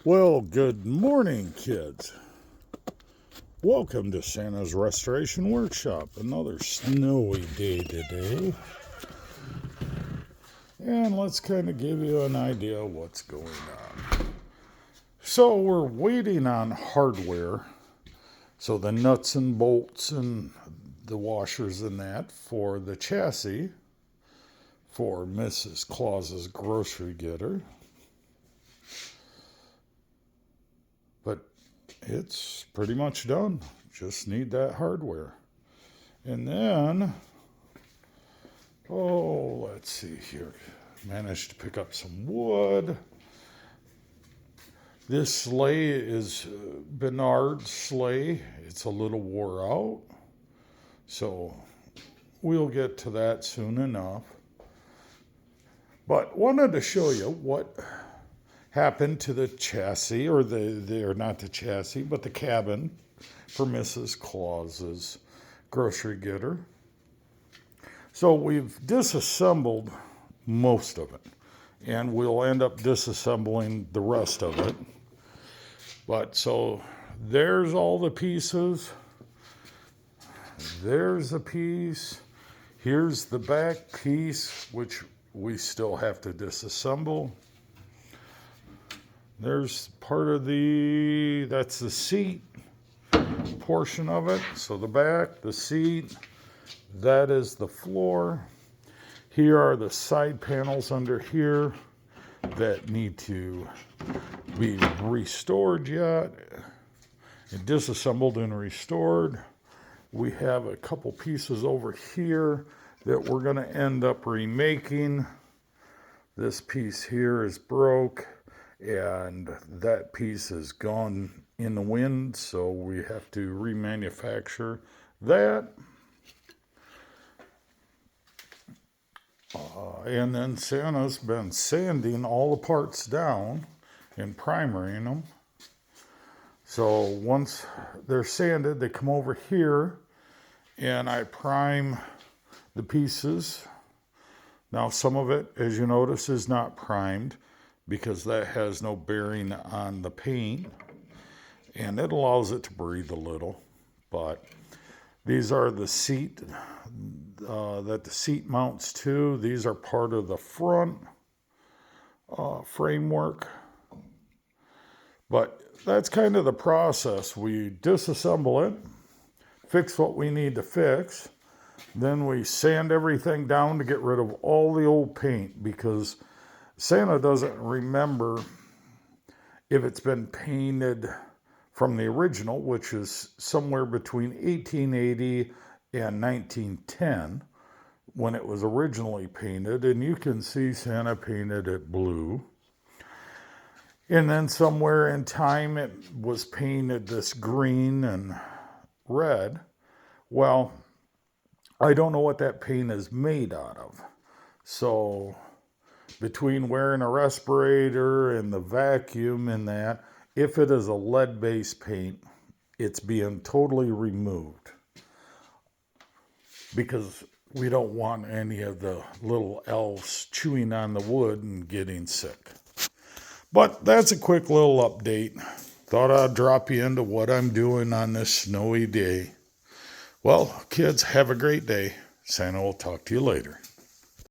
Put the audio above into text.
Well, good morning, kids. Welcome to Santa's Restoration Workshop. Another snowy day today. And let's kind of give you an idea of what's going on. So we're waiting on hardware. So the nuts and bolts and the washers and that for the chassis for Mrs. Claus's grocery getter. But it's pretty much done. Just need that hardware. And then, let's see here. Managed to pick up some wood. This sleigh is Bernard's sleigh. It's a little wore out. So we'll get to that soon enough. But wanted to show you what happened to the chassis, or not the chassis, but the cabin for Mrs. Claus's grocery getter. So we've disassembled most of it, and we'll end up disassembling the rest of it. But so there's all the pieces. There's a piece. Here's the back piece, which we still have to disassemble. There's part of that's the seat portion of it. So the back, the seat, that is the floor. Here are the side panels under here that need to be restored yet. And disassembled and restored. We have a couple pieces over here that we're going to end up remaking. This piece here is broke, and that piece is gone in the wind, so we have to remanufacture that. And then Santa's been sanding all the parts down and primering them. So once they're sanded, they come over here and I prime the pieces. Now some of it, as you notice, is not primed because that has no bearing on the paint, and it allows it to breathe a little. But these are the seat that the seat mounts to. These are part of the front framework. But that's kind of the process. We disassemble it, fix what we need to fix, then we sand everything down to get rid of all the old paint, because Santa doesn't remember if it's been painted from the original, which is somewhere between 1880 and 1910 when it was originally painted. And you can see Santa painted it blue. And then somewhere in time it was painted this green and red. Well, I don't know what that paint is made out of. So between wearing a respirator and the vacuum and that, if it is a lead-based paint, it's being totally removed, because we don't want any of the little elves chewing on the wood and getting sick. But that's a quick little update. Thought I'd drop you into what I'm doing on this snowy day. Well, kids, have a great day. Santa will talk to you later.